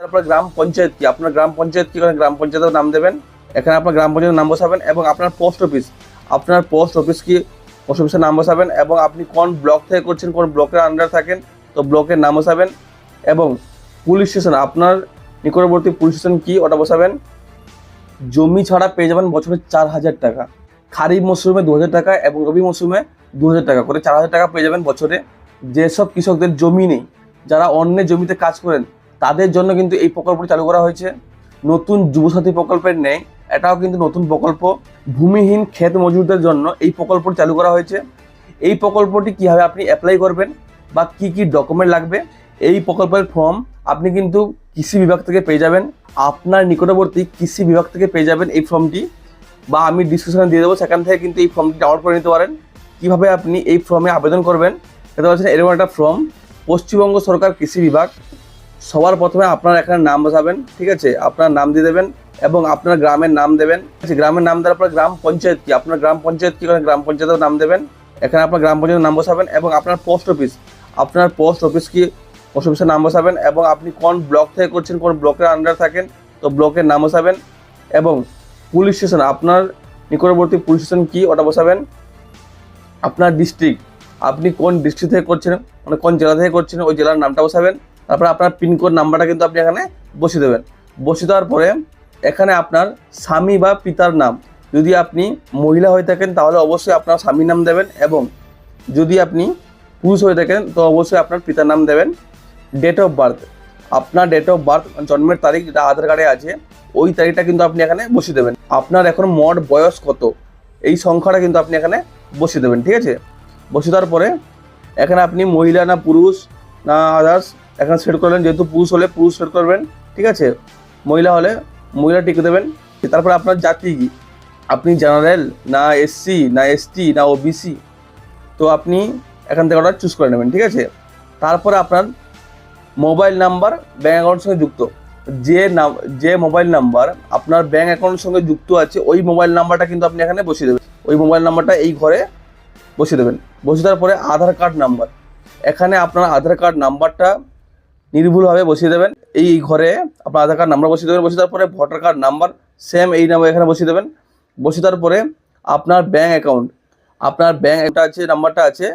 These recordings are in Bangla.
আপনার গ্রাম পঞ্চায়েত কি, আপনার গ্রাম পঞ্চায়েত কি, গ্রাম পঞ্চায়েতের নাম দেবেন। এখানে আপনার গ্রাম পঞ্চায়েতের নাম বসাবেন এবং আপনার পোস্ট অফিস, আপনার পোস্ট অফিস কি, পোস্ট অফিসের নাম বসাবেন এবং আপনি কোন ব্লক থেকে করছেন, কোন ব্লকের আন্ডার থাকেন তো ব্লকের নাম বসাবেন এবং পুলিশ স্টেশন, আপনার নিকটবর্তী পুলিশ স্টেশন কি ওটা বসাবেন। জমি ছাড়া পেয়ে যাবেন বছরে 4,000 টাকা, খারিফ মরশুমে 2,000 টাকা এবং রবি মরশুমে 2,000 টাকা করে 4,000 টাকা পেয়ে যাবেন বছরে। যেসব কৃষকদের জমি নেই, যারা অন্যের জমিতে কাজ করেন, তাদের জন্য কিন্তু এই প্রকল্পটি চালু করা হয়েছে। নতুন যুবসাথী প্রকল্পের নেই, এটাও কিন্তু নতুন প্রকল্প। ভূমিহীন ক্ষেত মজুরদের জন্য এই প্রকল্পটি চালু করা হয়েছে। এই প্রকল্পটি কীভাবে আপনি অ্যাপ্লাই করবেন বা কি কি ডকুমেন্ট লাগবে, এই প্রকল্পের ফর্ম আপনি কিন্তু কৃষি বিভাগ থেকে পেয়ে যাবেন। আপনার নিকটবর্তী কৃষি বিভাগ থেকে পেয়ে যাবেন এই ফর্মটি, বা আমি ডিসক্রিপশনে দিয়ে দেবো, সেখান থেকে কিন্তু এই ফর্মটি ডাউনলোড করে নিতে পারেন। কীভাবে আপনি এই ফর্মে আবেদন করবেন সেটা হচ্ছে এরকম একটা ফর্ম, পশ্চিমবঙ্গ সরকার কৃষি বিভাগ। সবার প্রথমে আপনার এখানে নাম বসাবেন, ঠিক আছে, আপনার নাম দিয়ে দেবেন এবং আপনার গ্রামের নাম দেবেন। গ্রামের নাম দেওয়ার পর গ্রাম পঞ্চায়েত কি, আপনার গ্রাম পঞ্চায়েত কি, গ্রাম পঞ্চায়েতের নাম দেবেন। এখানে আপনার গ্রাম পঞ্চায়েতের নাম বসাবেন এবং আপনার পোস্ট অফিস, আপনার পোস্ট অফিস কি, পোস্ট অফিসের নাম বসাবেন এবং আপনি কোন ব্লক থেকে করছেন, কোন ব্লকের আন্ডার থাকেন তো ব্লকের নাম বসাবেন এবং পুলিশ স্টেশন, আপনার নিকটবর্তী পুলিশ স্টেশন কি ওটা বসাবেন। আপনার ডিস্ট্রিক্ট, আপনি কোন ডিস্ট্রিক্ট থেকে করছেন, মানে কোন জেলা থেকে করছেন ওই জেলার নামটা বসাবেন। তারপরে আপনার পিনকোড নাম্বারটা কিন্তু আপনি এখানে বসিয়ে দেবেন। বসিয়ে দেওয়ার পরে এখানে আপনার স্বামী বা পিতার নাম, যদি আপনি মহিলা হয়ে থাকেন তাহলে অবশ্যই আপনার স্বামীর নাম দেবেন এবং যদি আপনি পুরুষ হয়ে থাকেন তো অবশ্যই আপনার পিতার নাম দেবেন। ডেট অফ বার্থ, আপনার ডেট অফ বার্থ জন্মের তারিখ যেটা আধার কার্ডে আছে ওই তারিখটা কিন্তু আপনি এখানে বসিয়ে দেবেন। আপনার এখন মোট বয়স কত এই সংখ্যাটা কিন্তু আপনি এখানে বসিয়ে দেবেন, ঠিক আছে। বসিয়ে দেওয়ার পরে এখানে আপনি মহিলা না পুরুষ না আদার্স এখানে সেট করবেন, যেহেতু পুরুষ হলে পুরুষ সেট করবেন, ঠিক আছে, মহিলা হলে মহিলা টিকে দেবেন। তারপরে আপনার জাতি কি, আপনি জেনারেল না এসসি না এসটি না ওবিসি, তো আপনি এখান থেকে ওটা চুজ করে নেবেন, ঠিক আছে। তারপরে আপনার মোবাইল নাম্বার ব্যাঙ্ক অ্যাকাউন্টের সঙ্গে যুক্ত, যে মোবাইল নাম্বার আপনার ব্যাঙ্ক অ্যাকাউন্টের সঙ্গে যুক্ত আছে ওই মোবাইল নাম্বারটা কিন্তু আপনি এখানে বসিয়ে দেবেন। ওই মোবাইল নাম্বারটা এই ঘরে বসিয়ে দেবেন। বসিয়ে দেওয়ার পরে আধার কার্ড নাম্বার, এখানে আপনার আধার কার্ড নাম্বারটা নির্ভুলভাবে বসিয়ে দেবেন। এই ঘরে আপনার আধার কার্ড নাম্বার বসিয়ে দেবেন। বসিয়ে দেওয়ার পরে ভোটার কার্ড নাম্বার সেম এই নাম্বার এখানে বসিয়ে দেবেন। বসিয়ে দেওয়ার পরে আপনার ব্যাঙ্ক অ্যাকাউন্ট, আপনার ব্যাঙ্ক আছে নাম্বারটা আছে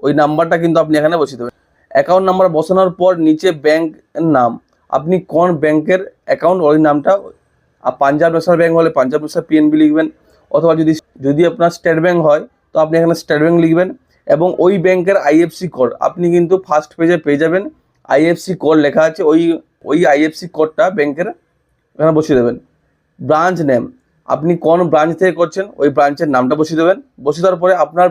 ওই নাম্বারটা কিন্তু আপনি এখানে বসিয়ে দেবেন। অ্যাকাউন্ট নাম্বার বসানোর পর নিচে ব্যাঙ্কের নাম, আপনি কোন ব্যাংকের অ্যাকাউন্ট ওই নামটা, পাঞ্জাব ন্যাশনাল ব্যাঙ্ক হলে পাঞ্জাব ন্যাশনাল পিএনবি লিখবেন, অথবা যদি আপনার স্টেট ব্যাঙ্ক হয় তো আপনি এখানে স্টেট ব্যাঙ্ক লিখবেন এবং ওই ব্যাংকের আইএফসি কোড আপনি কিন্তু ফার্স্ট পেজে পেয়ে যাবেন। আইএফসি কোড লেখা আছে, ওই আইএফসি কোডটা ব্যাংকের এখানে বসিয়ে দেবেন। ব্রাঞ্চ নেম, আপনি কোন ব্রাঞ্চ থেকে করছেন ওই ব্রাঞ্চের নামটা বসিয়ে দেবেন। বসিয়ে দেওয়ার পরে আপনার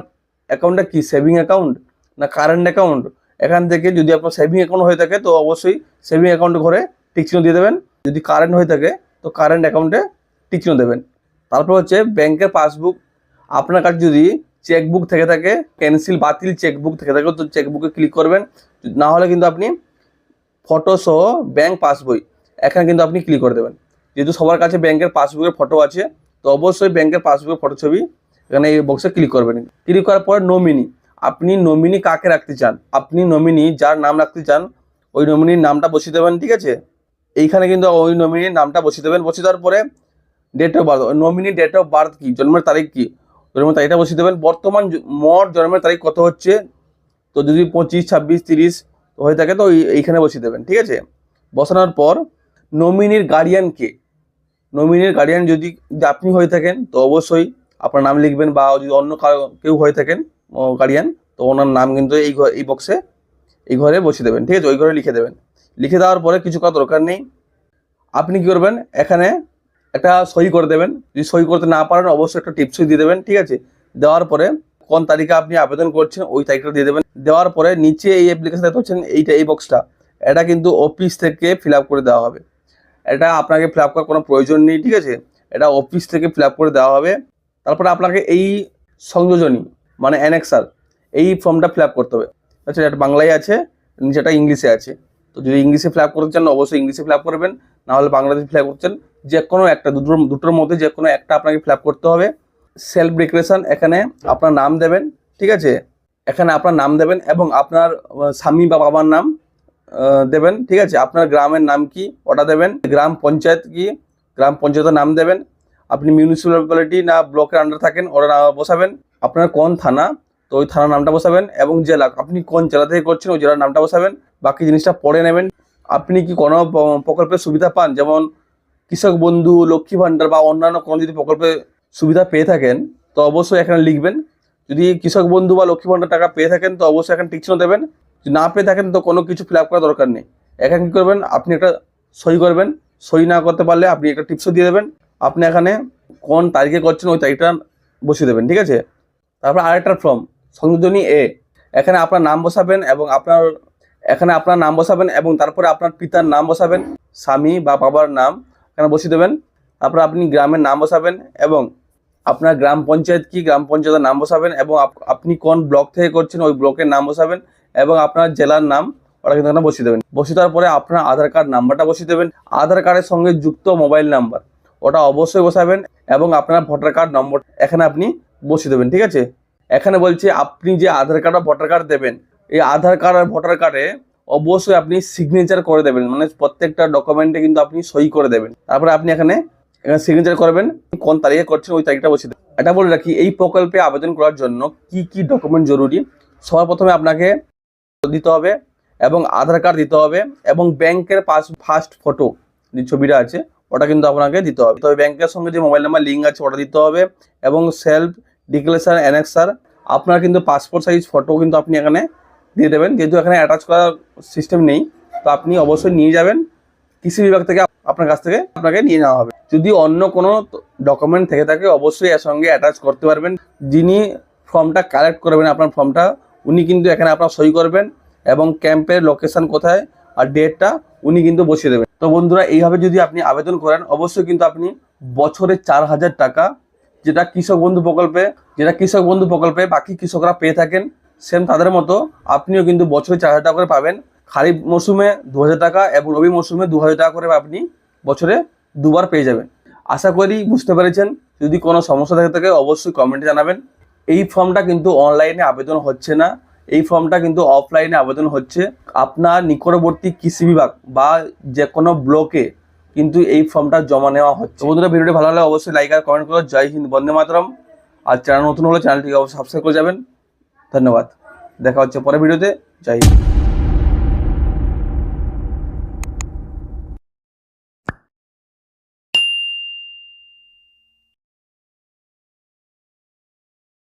অ্যাকাউন্টটা কি সেভিং অ্যাকাউন্ট না কারেন্ট অ্যাকাউন্ট, এখান থেকে যদি আপনার সেভিং অ্যাকাউন্ট হয়ে থাকে তো অবশ্যই সেভিং অ্যাকাউন্ট ঘরে টিক চিহ্ন দিয়ে দেবেন। যদি কারেন্ট হয়ে থাকে তো কারেন্ট অ্যাকাউন্টে টিক চিহ্ন দেবেন। তারপর হচ্ছে ব্যাংকের পাসবুক, আপনার কাছে যদি চেকবুক থেকে থাকে, ক্যান্সেল বাতিল চেকবুক থেকে থাকে তো চেকবুকে ক্লিক করবেন। না হলে কিন্তু আপনি ফটো সহ ব্যাংক পাসবই এখানে কিন্তু আপনি ক্লিক করে দেবেন। যেহেতু সবার কাছে ব্যাংকের পাসবুকের ফটো আছে তো অবশ্যই ব্যাংকের পাসবুকের ফটো ছবি এখানে এই বক্সে ক্লিক করবেন। ক্লিক করার পর নমিনি, আপনি নমিনি কাকে রাখতে চান, আপনি নমিনি যার নাম রাখতে চান ওই নমিনির নামটা বসিয়ে দেবেন, ঠিক আছে। এইখানে কিন্তু ওই নমিনির নামটা বসিয়ে দেবেন। বসিয়ে দেওয়ার পরে date of birth, nominee date of birth কি, জন্মের তারিখ কি, জন্মের তারিখটা বসিয়ে দেবেন। বর্তমান মোট জন্মের তারিখ কত হচ্ছে, তো যদি 25, 26, 30 হয়ে থাকে তো এইখানে বসিয়ে দেবেন, ঠিক আছে। বসানোর পর নমিনির গার্ডিয়ান কে, নমিনির গার্ডিয়ান যদি আপনি হয়ে থাকেন তো অবশ্যই আপনার নাম লিখবেন, বা যদি অন্য কেউ হয়ে থাকেন গার্ডিয়ান তো ওনার নাম কিন্তু এই বক্সে এই ঘরে বসিয়ে দেবেন, ঠিক আছে, ওই ঘরে লিখে দেবেন। লিখে দেওয়ার পরে কিছু করার দরকার নেই, আপনি কী করবেন এখানে একটা সই করে দেবেন। যদি সই করতে না পারেন অবশ্যই একটা টিপসই দিয়ে দেবেন, ঠিক আছে। দেওয়ার পরে কোন তারিখে আপনি আবেদন করছেন ওই তারিখটা দিয়ে দেবেন। দেওয়ার পরে নিচে এই অ্যাপ্লিকেশন দেখতে পাচ্ছেন এই বক্সটা, এটা কিন্তু অফিস থেকে ফিল আপ করে দেওয়া হবে। এটা আপনাকে ফিল আপ করার কোনো প্রয়োজন নেই, ঠিক আছে, এটা অফিস থেকে ফিল আপ করে দেওয়া হবে। তারপরে আপনাকে এই সংযোজনী মানে অ্যানেক্সার এই ফর্মটা ফিল আপ করতে হবে। আচ্ছা, এটা বাংলায় আছে, নিচেটা ইংলিশে আছে। তো যদি ইংলিশে ফিল আপ করতে চান অবশ্যই ইংলিশে ফিল আপ করবেন, না হলে বাংলাতে ফিল আপ করছেন, যে কোনো একটা দুটোর মধ্যে যে কোনো একটা আপনাকে ফিল আপ করতে হবে। সেলফ ডিক্লারেশন, এখানে আপনার নাম দেবেন, ঠিক আছে, এখানে আপনার নাম দেবেন এবং আপনার স্বামী বা বাবার নাম দেবেন, ঠিক আছে। আপনার গ্রামের নাম কি ওটা দেবেন, গ্রাম পঞ্চায়েত কি গ্রাম পঞ্চায়েতের নাম দেবেন, আপনি মিউনিসিপ্যালিটি না ব্লকের আন্ডার থাকেন ওটা বসাবেন, আপনার কোন থানা তো ওই থানার নামটা বসাবেন, এবং জেলা আপনি কোন জেলা থেকে করছেন ওই জেলার নামটা বসাবেন। বাকি জিনিসটা পড়ে নেবেন। আপনি কি কোনো প্রকল্পের সুবিধা পান, যেমন কৃষক বন্ধু, লক্ষ্মী ভাণ্ডার বা অন্যান্য কোনো যদি প্রকল্পে সুবিধা পেয়ে থাকেন তো অবশ্যই এখানে লিখবেন। যদি কৃষক বন্ধু বা লক্ষ্মী ভাণ্ডার টাকা পেয়ে থাকেন তো অবশ্যই এখানে টিক চিহ্ন দেবেন। যদি না পেয়ে থাকেন তো কোনো কিছু ফিল আপ করার দরকার নেই। এখানে কী করবেন, আপনি একটা সই করবেন। সই না করতে পারলে আপনি একটা টিপসও দিয়ে দেবেন। আপনি এখানে কোন তারিখে করছেন ওই তারিখটা বসিয়ে দেবেন, ঠিক আছে। তারপর আরেকটা ফর্ম সংযোজনী এ, এখানে আপনার নাম বসাবেন এবং আপনার নাম বসাবেন এবং তারপরে আপনার পিতার নাম বসাবেন, স্বামী বা বাবার নাম এখানে বসিয়ে দেবেন। তারপর আপনি গ্রামের নাম বসাবেন এবং আপনার গ্রাম পঞ্চায়েত কি গ্রাম পঞ্চায়েতের নাম বসাবেন এবং আপনি কোন ব্লক থেকে করছেন ওই ব্লকের নাম বসাবেন এবং আপনার জেলার নাম ওটা কিন্তু এখানে বসিয়ে দেবেন। বসিয়ে দেওয়ার পরে আপনার আধার কার্ড নাম্বারটা বসিয়ে দেবেন, আধার কার্ডের সঙ্গে যুক্ত মোবাইল নাম্বার ওটা অবশ্যই বসাবেন এবং আপনার ভোটার কার্ড নম্বর এখানে আপনি বসিয়ে দেবেন, ঠিক আছে। এখানে বলছে আপনি যে আধার কার্ড বা ভোটার কার্ড দেবেন, এই আধার কার্ড আর ভোটার কার্ডে অবশ্যই আপনি সিগনেচার করে দেবেন, মানে প্রত্যেকটা ডকুমেন্টে কিন্তু আপনি সই করে দেবেন। তারপরে আপনি এখানে সিগনেচার করবেন, কোন তারিখে করছেন ওই তারিখটা বসিয়ে দেবেন। এটা বলে রাখি, এই প্রকল্পে আবেদন করার জন্য কি কি ডকুমেন্ট জরুরি। সবার প্রথমে আপনাকে দিতে হবে এবং আধার কার্ড দিতে হবে এবং ব্যাংকের ফার্স্ট ফটো যে ছবিটা আছে ওটা কিন্তু আপনাকে দিতে হবে। তবে ব্যাংকের সঙ্গে যে মোবাইল নাম্বার লিঙ্ক আছে ওটা দিতে হবে এবং সেলফ ডিক্লারেশন অ্যানেক্সার আপনার কিন্তু পাসপোর্ট সাইজ ফটো কিন্তু আপনি এখানে দিয়ে দেবেন। যেহেতু এখানে অ্যাটাচ করার সিস্টেম নেই তো আপনি অবশ্যই নিয়ে যাবেন, কৃষি বিভাগ থেকে আপনার কাছ থেকে আপনাকে নিয়ে নেওয়া হবে। যদি অন্য কোনো ডকুমেন্ট থেকে থাকে অবশ্যই এর সঙ্গে অ্যাটাচ করতে পারবেন। যিনি ফর্মটা কালেক্ট করবেন আপনার ফর্মটা, উনি কিন্তু এখানে আপনার সই করবেন এবং ক্যাম্পের লোকেশন কোথায় আর ডেটটা উনি কিন্তু বসিয়ে দেবেন। তো বন্ধুরা, এইভাবে যদি আপনি আবেদন করেন অবশ্যই কিন্তু আপনি বছরে 4,000 টাকা, যেটা কৃষক বন্ধু প্রকল্পে বাকি কৃষকরা পেয়ে থাকেন, সেম তাদের মতো আপনিও কিন্তু বছরে 4,000 টাকা করে পাবেন। খারিফ মৌসুমে 2,000 টাকা এবং রবি মৌসুমে 2,000 টাকা করে আপনি বছরে দুবার পেয়ে যাবেন। আশা করি বুঝতে পেরেছেন। যদি কোনো সমস্যা থেকে থাকে অবশ্যই কমেন্টে জানাবেন। এই ফর্মটা কিন্তু অনলাইনে আবেদন হচ্ছে না, এই ফর্মটা কিন্তু অফলাইনে আবেদন হচ্ছে। আপনার নিকটবর্তী কৃষি বিভাগ বা যে কোনো ব্লকে কিন্তু এই ফর্মটা জমা নেওয়া হচ্ছে। বন্ধুরা, ভিডিওটি ভালো লাগলে অবশ্যই লাইক আর কমেন্ট করো। জয় হিন্দ, বন্দে মাতরম। আর চ্যানেল নতুন হলে চ্যানেলটিকে অবশ্যই সাবস্ক্রাইব করে যাবেন। ধন্যবাদ, দেখা হচ্ছে পরের ভিডিওতে। জয় হিন্দ।